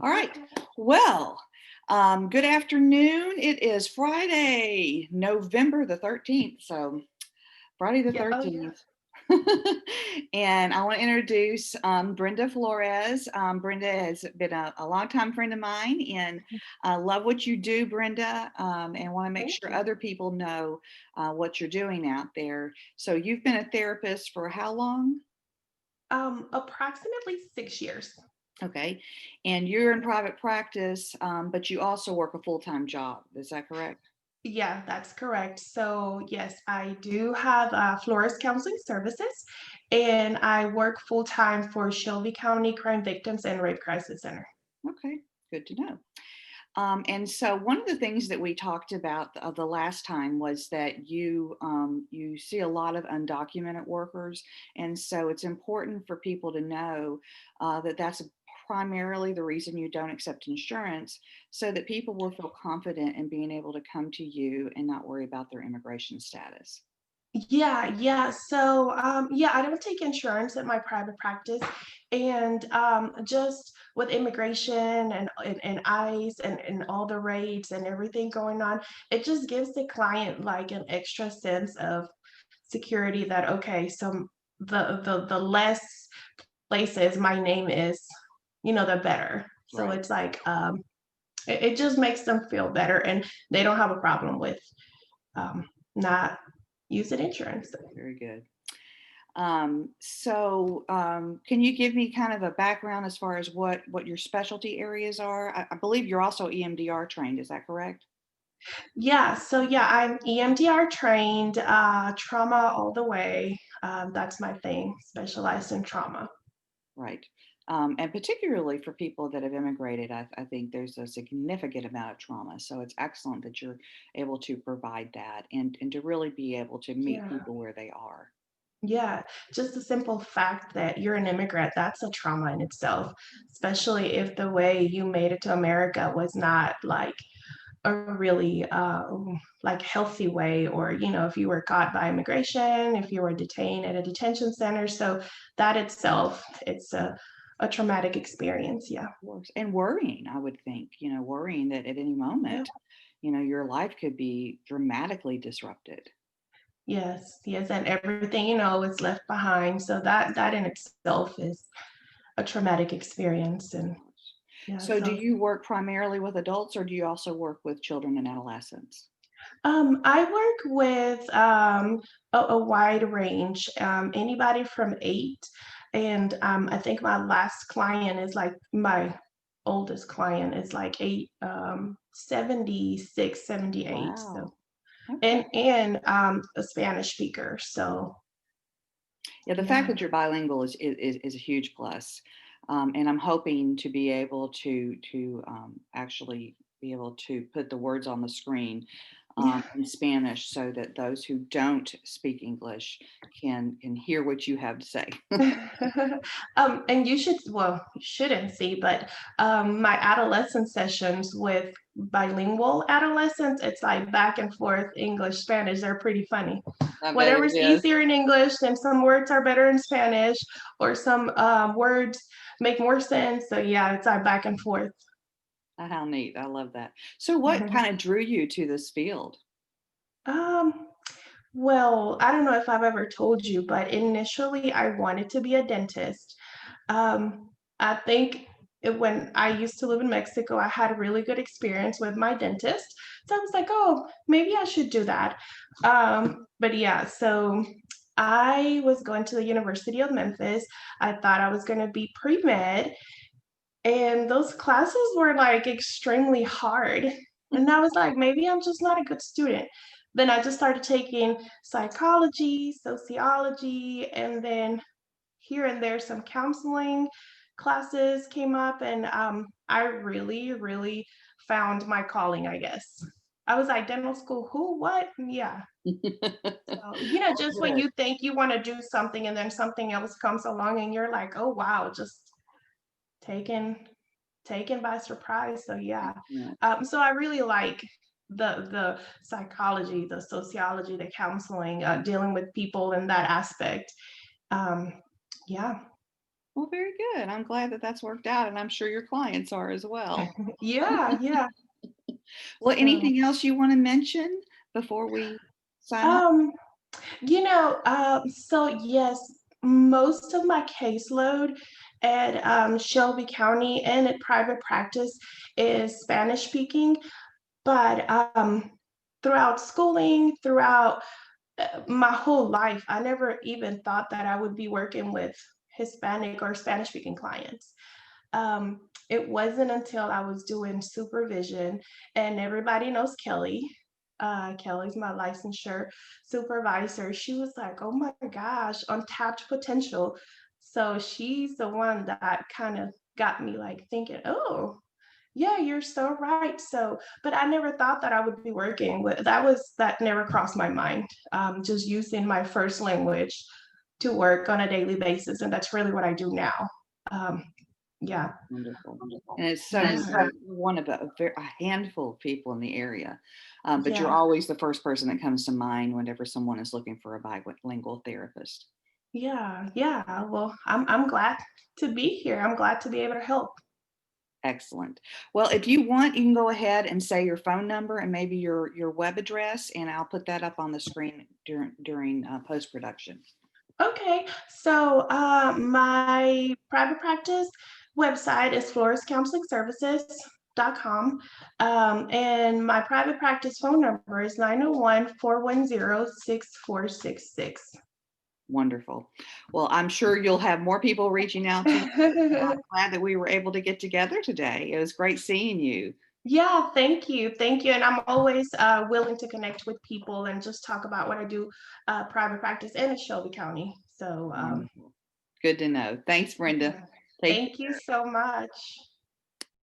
All right. Well, good afternoon. It is Friday, November the 13th. So, Friday the Yeah. Oh, yeah. 13th. And I want to introduce Brenda Flores. Brenda has been a longtime friend of mine, and I love what you do, Brenda, and want to make Thank sure you. other people know what you're doing out there. So, you've been a therapist for how long? Approximately 6 years. Okay. And you're in private practice, but you also work a full-time job. Is that correct? Yeah, that's correct. So, yes, I do have Flores Counseling Services, and I work full time for Shelby County Crime Victims and Rape Crisis Center. Okay. Good to know. And so one of the things that we talked about the last time was that you see a lot of undocumented workers, and so it's important for people to know that that's primarily the reason you don't accept insurance, so that people will feel confident in being able to come to you and not worry about their immigration status. Yeah, yeah. So, yeah, I don't take insurance at my private practice, and just with immigration and ICE and all the rates and everything going on, it just gives the client like an extra sense of security that okay, so the less places my name is, the better. So Right. it's like it just makes them feel better, and they don't have a problem with um, not using insurance. Very good. Can you give me kind of a background as far as what your specialty areas are? I believe you're also EMDR trained. Is that correct? Yeah, so yeah, I'm EMDR trained, trauma all the way. That's my thing, specialized in trauma. Right. And particularly for people that have immigrated, I think there's a significant amount of trauma. So it's excellent that you're able to provide that and to really be able to meet Yeah, people where they are. yeah. Just the simple fact that you're an immigrant, that's a trauma in itself, especially if the way you made it to America was not like a really like healthy way, or if you were caught by immigration, if you were detained at a detention center. So that itself, it's a traumatic experience. Yeah. Of course. And worrying, I would think, worrying that at any Yeah. moment, your life could be dramatically disrupted. Yes, yes, and everything is left behind. So that in itself is a traumatic experience. And yeah, So, do so you work primarily with adults or do you also work with children and adolescents? I work with a wide range, anybody from 8, and I think my last client is like my oldest client is like 8, 76, 78. So Wow. Okay. and a Spanish speaker. So Yeah, the fact yeah. that you're bilingual is a huge plus, and I'm hoping to be able to actually be able to put the words on the screen Yeah. in Spanish so that those who don't speak English can hear what you have to say. And you shouldn't see, but my adolescent sessions with bilingual adolescents, it's like back and forth English, Spanish. They're pretty funny. I bet it Whatever's is. easier in English, then some words are better in Spanish, or some words make more sense. So yeah, it's our back and forth. How neat! I love that. So, what kind of drew you to this field? Um, well, I don't know if I've ever told you, but initially I wanted to be a dentist. I think when I used to live in Mexico, I had a really good experience with my dentist. So I was like, oh, maybe I should do that. But yeah, so I was going to the University of Memphis. I thought I was going to be pre med, and those classes were like extremely hard. And I was like, maybe I'm just not a good student. Then I just started taking psychology, sociology, and then here and there some counseling classes came up. And I really, really found my calling, I guess. I was like, dental school, who, what? Yeah. So, just when Good. you think you want to do something and then something else comes along and you're like, oh, wow, just taken taken by surprise. So yeah, Yeah. so I really like the psychology, the sociology, the counseling, dealing with people in that aspect. Um, yeah. Well, very good. I'm glad that that's worked out, and I'm sure your clients are as well. Yeah, yeah. Well, So, anything else you want to mention before we sign off? um, so yes, most of my caseload at Shelby County and at private practice is Spanish speaking, but throughout schooling, throughout my whole life, I never even thought that I would be working with Hispanic or Spanish speaking clients. It wasn't until I was doing supervision, and everybody knows Kelly. Kelly's my licensure supervisor. She was like, "Oh my gosh, untapped potential." So she's the one that kind of got me like thinking, "Oh, yeah, you're so right." So, but I never thought that I would be working with that never crossed my mind. Just using my first language to work on a daily basis, and that's really what I do now. Um, yeah. Wonderful. And it's so Yeah. you're one of a handful of people in the area, but you're Yeah. always the first person that comes to mind whenever someone is looking for a bilingual therapist. Yeah. Yeah. Well, I'm glad to be here. I'm glad to be able to help. Excellent. Well, if you want, you can go ahead and say your phone number and maybe your web address, and I'll put that up on the screen during post production. Okay. So my private practice website is florescounselingservices.com. And my private practice phone number is 901-410-6466. Wonderful. Well, I'm sure you'll have more people reaching out to you. I'm glad that we were able to get together today. It was great seeing you. Yeah, thank you. Thank you. And I'm always willing to connect with people and just talk about what I do private practice in Shelby County. So, Wonderful. Good to know. Thanks, Brenda. yeah. Take Thank you so much.